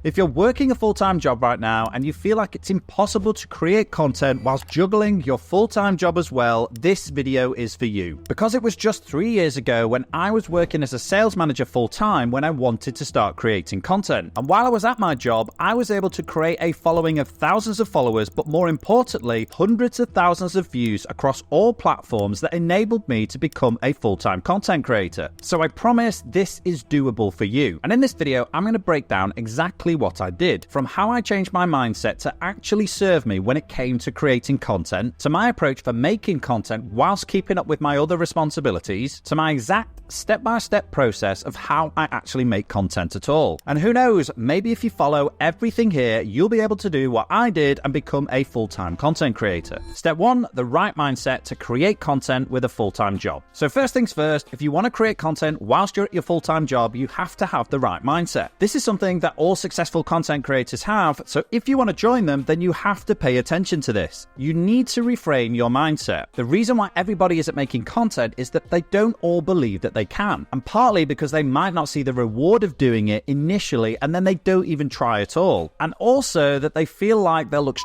If you're working a full-time job right now and you feel like it's impossible to create content whilst juggling your full-time job as well, this video is for you. Because it was just 3 years ago when I was working as a sales manager full-time when I wanted to start creating content. And while I was at my job, I was able to create a following of thousands of followers, but more importantly, hundreds of thousands of views across all platforms that enabled me to become a full-time content creator. So I promise this is doable for you. And in this video, I'm going to break down exactly what I did, from how I changed my mindset to actually serve me when it came to creating content, to my approach for making content whilst keeping up with my other responsibilities, to my exact step-by-step process of how I actually make content at all. And who knows, maybe if you follow everything here, you'll be able to do what I did and become a full-time content creator. Step 1, the right mindset to create content with a full-time job. So first things first, if you want to create content whilst you're at your full-time job, you have to have the right mindset. This is something that all successful content creators have, so if you want to join them, then you have to pay attention to this. You need to reframe your mindset. The reason why everybody isn't making content is that they don't all believe that they can, and partly because they might not see the reward of doing it initially and then they don't even try at all, and also that they feel like they'll look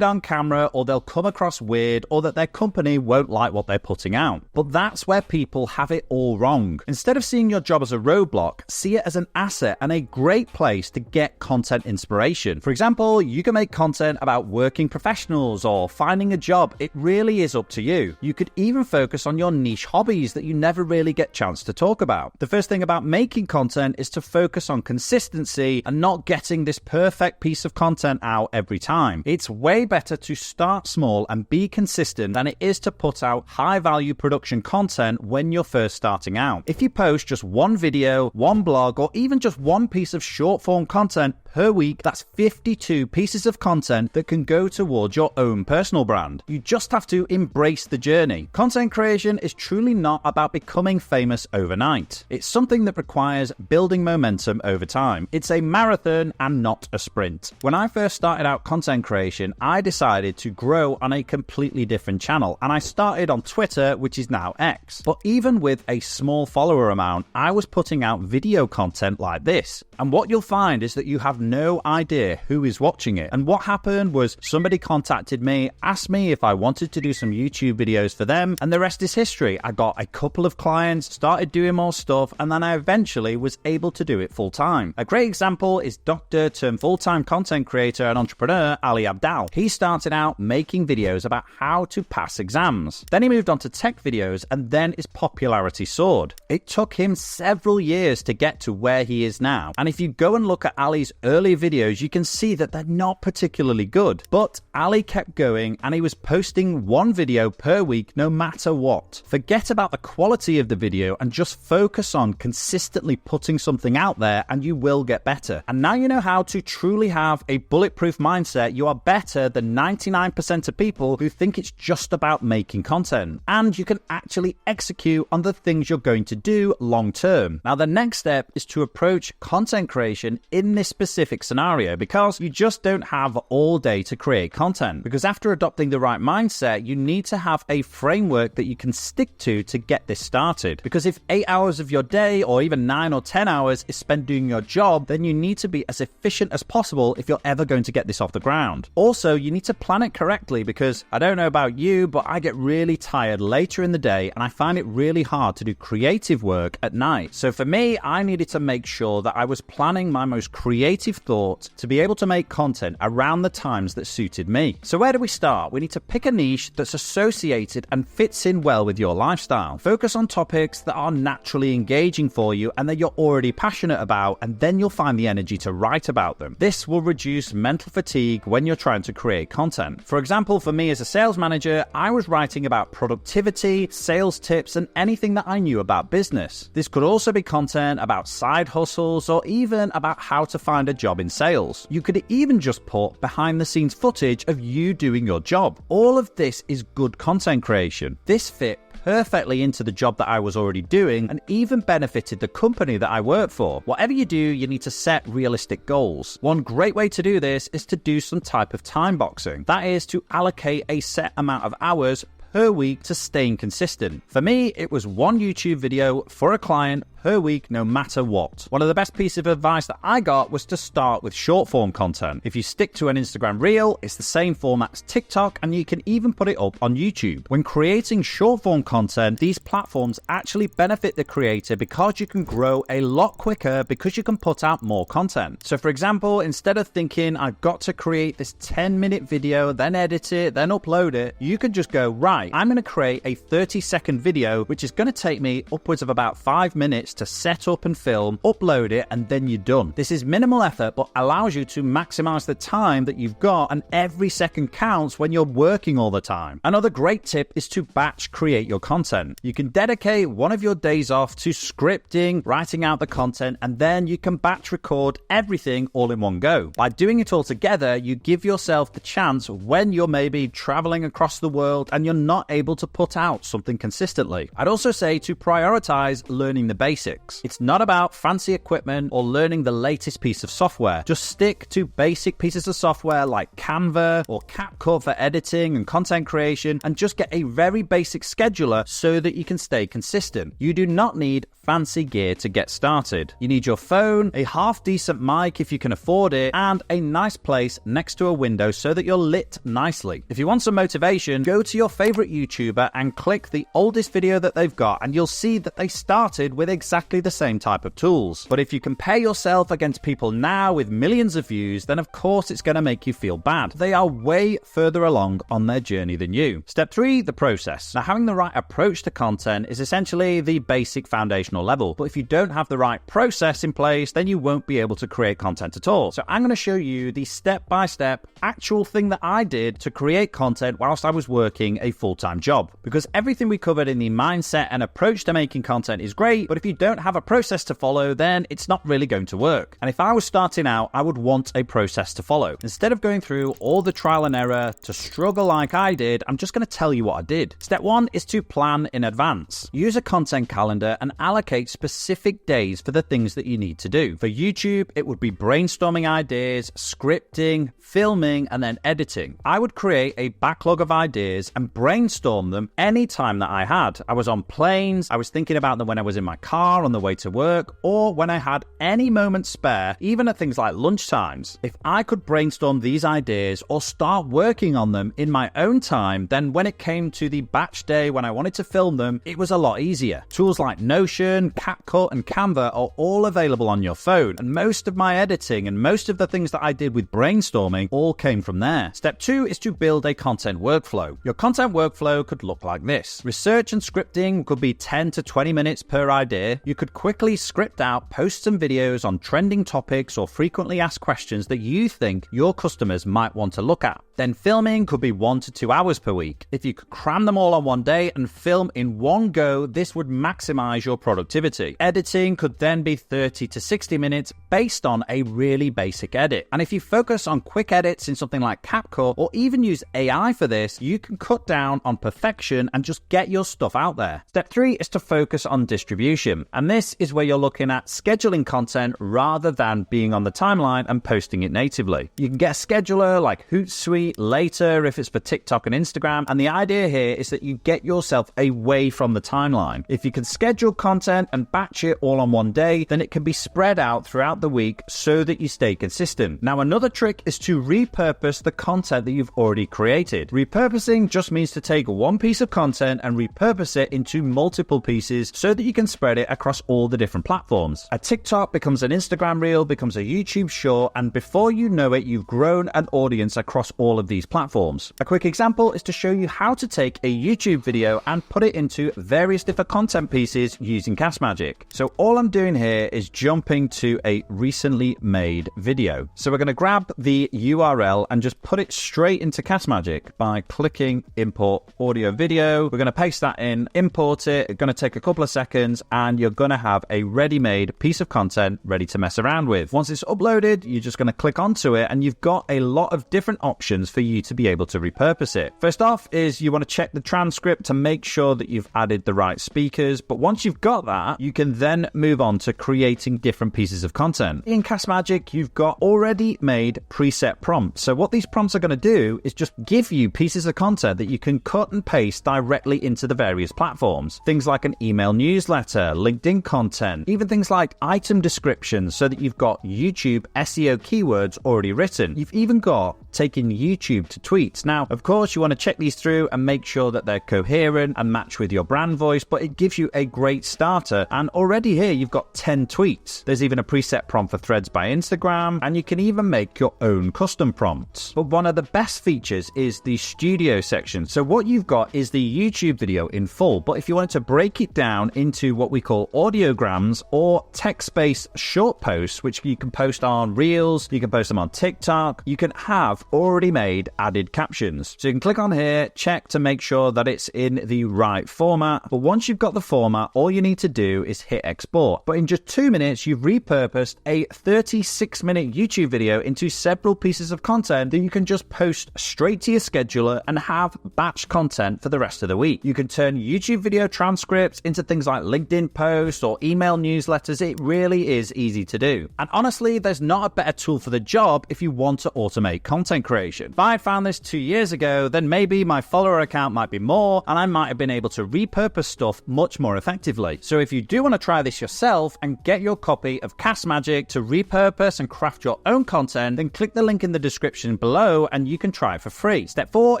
on camera, or they'll come across weird, or that their company won't like what they're putting out. But that's where people have it all wrong. Instead of seeing your job as a roadblock, see it as an asset and a great place to get content inspiration. For example, you can make content about working professionals or finding a job. It really is up to you. You could even focus on your niche hobbies that you never really get a chance to talk about. The first thing about making content is to focus on consistency and not getting this perfect piece of content out every time. It's way better to start small and be consistent than it is to put out high-value production content when you're first starting out. If you post just one video, one blog, or even just one piece of short-form content per week, that's 52 pieces of content that can go towards your own personal brand. You just have to embrace the journey. Content creation is truly not about becoming famous overnight. It's something that requires building momentum over time. It's a marathon and not a sprint. When I first started out content creation, I decided to grow on a completely different channel, and I started on Twitter, which is now X. But even with a small follower amount, I was putting out video content like this. And what you'll find is that you have no idea who is watching it. And what happened was somebody contacted me, asked me if I wanted to do some YouTube videos for them, and the rest is history. I got a couple of clients, started doing more stuff, and then I eventually was able to do it full time. A great example is doctor turned full-time content creator and entrepreneur Ali Abdaal. He started out making videos about how to pass exams. Then he moved on to tech videos, and then his popularity soared. It took him several years to get to where he is now. And if you go and look at Ali's early videos, you can see that they're not particularly good. But Ali kept going, and he was posting one video per week no matter what. Forget about the quality of the video and just focus on consistently putting something out there, and you will get better. And now you know how to truly have a bulletproof mindset. You are better than 99% of people who think it's just about making content, and you can actually execute on the things you're going to do long term. Now, the next step is to approach content creation in this specific scenario, because you just don't have all day to create content. Because after adopting the right mindset, you need to have a framework that you can stick to get this started. Because if 8 hours of your day, or even 9 or 10 hours, is spent doing your job, then you need to be as efficient as possible if you're ever going to get this off the ground. Also, you need to plan it correctly, because I don't know about you, but I get really tired later in the day, and I find it really hard to do creative work at night. So for me, I needed to make sure that I was planning my most creative thoughts to be able to make content around the times that suited me. So where do we start? We need to pick a niche that's associated and fits in well with your lifestyle. Focus on topics that are naturally engaging for you and that you're already passionate about, and then you'll find the energy to write about them. This will reduce mental fatigue when you're trying to create content. For example, for me as a sales manager, I was writing about productivity, sales tips, and anything that I knew about business. This could also be content about side hustles, or even about how to find a job in sales. You could even just put behind the scenes footage of you doing your job. All of this is good content creation. This fit perfectly into the job that I was already doing, and even benefited the company that I work for. Whatever you do, you need to set realistic goals. One great way to do this is to do some type of time boxing. That is to allocate a set amount of hours per week to staying consistent. For me, it was one YouTube video for a client per week no matter what. One of the best pieces of advice that I got was to start with short form content. If you stick to an Instagram reel, it's the same format as TikTok, and you can even put it up on YouTube. When creating short form content, these platforms actually benefit the creator because you can grow a lot quicker because you can put out more content. So for example, instead of thinking I've got to create this 10-minute video, then edit it, then upload it, you can just go, right, I'm going to create a 30-second video, which is going to take me upwards of about 5 minutes to set up and film, upload it, and then you're done. This is minimal effort, but allows you to maximize the time that you've got, and every second counts when you're working all the time. Another great tip is to batch create your content. You can dedicate one of your days off to scripting, writing out the content, and then you can batch record everything all in one go. By doing it all together, you give yourself the chance when you're maybe traveling across the world and you're not able to put out something consistently. I'd also say to prioritize learning the basics. It's not about fancy equipment or learning the latest piece of software. Just stick to basic pieces of software like Canva or CapCut for editing and content creation, and just get a very basic scheduler so that you can stay consistent. You do not need fancy gear to get started. You need your phone, a half-decent mic if you can afford it, and a nice place next to a window so that you're lit nicely. If you want some motivation, go to your favorite YouTuber and click the oldest video that they've got, and you'll see that they started with exactly the same type of tools. But if you compare yourself against people now with millions of views, then of course it's going to make you feel bad. They are way further along on their journey than you. Step 3, the process. Now, having the right approach to content is essentially the basic foundational level, but if you don't have the right process in place, then you won't be able to create content at all. So I'm going to show you the step-by-step actual thing that I did to create content whilst I was working a full-time job. Because everything we covered in the mindset and approach to making content is great, but if you don't have a process to follow, then it's not really going to work. And if I was starting out, I would want a process to follow. Instead of going through all the trial and error to struggle like I did, I'm just going to tell you what I did. Step 1 is to plan in advance. Use a content calendar and allocate specific days for the things that you need to do. For YouTube, it would be brainstorming ideas, scripting, filming, and then editing. I would create a backlog of ideas and brainstorm them any time that I had. I was on planes, I was thinking about them when I was in my car on the way to work, or when I had any moment spare, even at things like lunchtimes. If I could brainstorm these ideas or start working on them in my own time, then when it came to the batch day when I wanted to film them, it was a lot easier. Tools like Notion, CapCut, and Canva are all available on your phone, and most of my editing and most of the things that I did with brainstorming all came from there. Step 2 is to build a content workflow. Your content workflow could look like this. Research and scripting could be 10 to 20 minutes per idea. You could quickly script out posts and videos on trending topics or frequently asked questions that you think your customers might want to look at. Then filming could be 1 to 2 hours per week. If you could cram them all on one day and film in one go, this would maximize your productivity. Editing could then be 30 to 60 minutes based on a really basic edit. And if you focus on quick edits in something like CapCut or even use AI for this, you can cut down on perfection and just get your stuff out there. Step 3 is to focus on distribution. And this is where you're looking at scheduling content rather than being on the timeline and posting it natively. You can get a scheduler like Hootsuite, Later if it's for TikTok and Instagram, and the idea here is that you get yourself away from the timeline. If you can schedule content and batch it all on one day, then it can be spread out throughout the week so that you stay consistent. Now, another trick is to repurpose the content that you've already created. Repurposing just means to take one piece of content and repurpose it into multiple pieces so that you can spread it across all the different platforms. A TikTok becomes an Instagram reel, becomes a YouTube short, and before you know it, you've grown an audience across all of these platforms. A quick example is to show you how to take a YouTube video and put it into various different content pieces using Castmagic. So all I'm doing here is jumping to a recently made video. So we're going to grab the URL and just put it straight into Castmagic by clicking import audio video. We're going to paste that in, import it. It's going to take a couple of seconds and you're going to have a ready-made piece of content ready to mess around with. Once it's uploaded, you're just going to click onto it and you've got a lot of different options options for you to be able to repurpose it. First off is you want to check the transcript to make sure that you've added the right speakers, but once you've got that, you can then move on to creating different pieces of content. In Castmagic, you've got already made preset prompts. So what these prompts are going to do is just give you pieces of content that you can cut and paste directly into the various platforms. Things like an email newsletter, LinkedIn content, even things like item descriptions so that you've got YouTube SEO keywords already written. You've even got taking YouTube to tweets. Now, of course, you want to check these through and make sure that they're coherent and match with your brand voice, but it gives you a great starter. And already here, you've got 10 tweets. There's even a preset prompt for Threads by Instagram, and you can even make your own custom prompts. But one of the best features is the studio section. So what you've got is the YouTube video in full, but if you wanted to break it down into what we call audiograms or text-based short posts, which you can post on Reels, you can post them on TikTok, you can have already made added captions. So you can click on here, check to make sure that it's in the right format. But once you've got the format, all you need to do is hit export. But in just 2 minutes, you've repurposed a 36-minute YouTube video into several pieces of content that you can just post straight to your scheduler and have batch content for the rest of the week. You can turn YouTube video transcripts into things like LinkedIn posts or email newsletters. It really is easy to do. And honestly, there's not a better tool for the job if you want to automate content creation. If I found this 2 years ago, then maybe my follower account might be more and I might have been able to repurpose stuff much more effectively. So if you do want to try this yourself and get your copy of Castmagic to repurpose and craft your own content, then click the link in the description below and you can try it for free. Step 4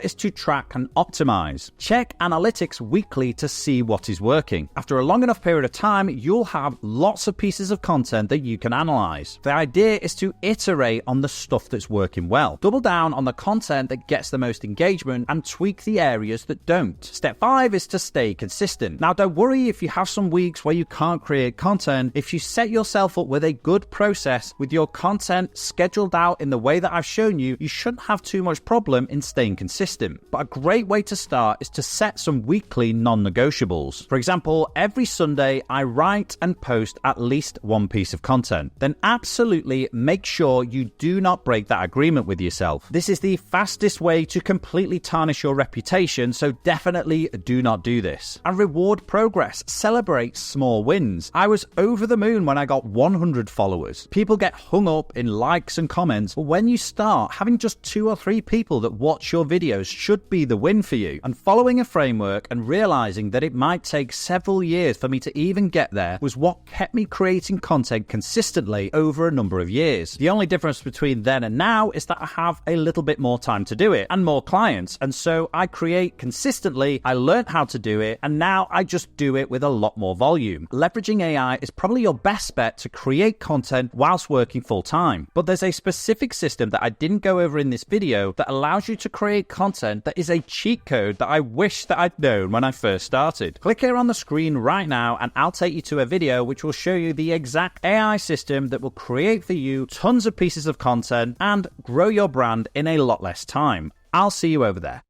is to track and optimize. Check analytics weekly to see what is working. After a long enough period of time, you'll have lots of pieces of content that you can analyze. The idea is to iterate on the stuff that's working well. Double down on the content that gets the most engagement and tweak the areas that don't. Step 5 is to stay consistent. Now, don't worry if you have some weeks where you can't create content. If you set yourself up with a good process with your content scheduled out in the way that I've shown you, you shouldn't have too much problem in staying consistent. But a great way to start is to set some weekly non-negotiables. For example, every Sunday I write and post at least one piece of content. Then absolutely make sure you do not break that agreement with yourself. This is the fastest way to completely tarnish your reputation, so definitely do not do this. And reward progress. Celebrate small wins. I was over the moon when I got 100 followers. People get hung up in likes and comments, but when you start, having just 2 or 3 people that watch your videos should be the win for you. And following a framework and realizing that it might take several years for me to even get there was what kept me creating content consistently over a number of years. The only difference between then and now is that I have a little bit more time to do it and more clients. And so I create consistently, I learned how to do it, and now I just do it with a lot more volume. Leveraging AI is probably your best bet to create content whilst working full time. But there's a specific system that I didn't go over in this video that allows you to create content that is a cheat code that I wish that I'd known when I first started. Click here on the screen right now and I'll take you to a video which will show you the exact AI system that will create for you tons of pieces of content and grow your brand in a lot less time. I'll see you over there.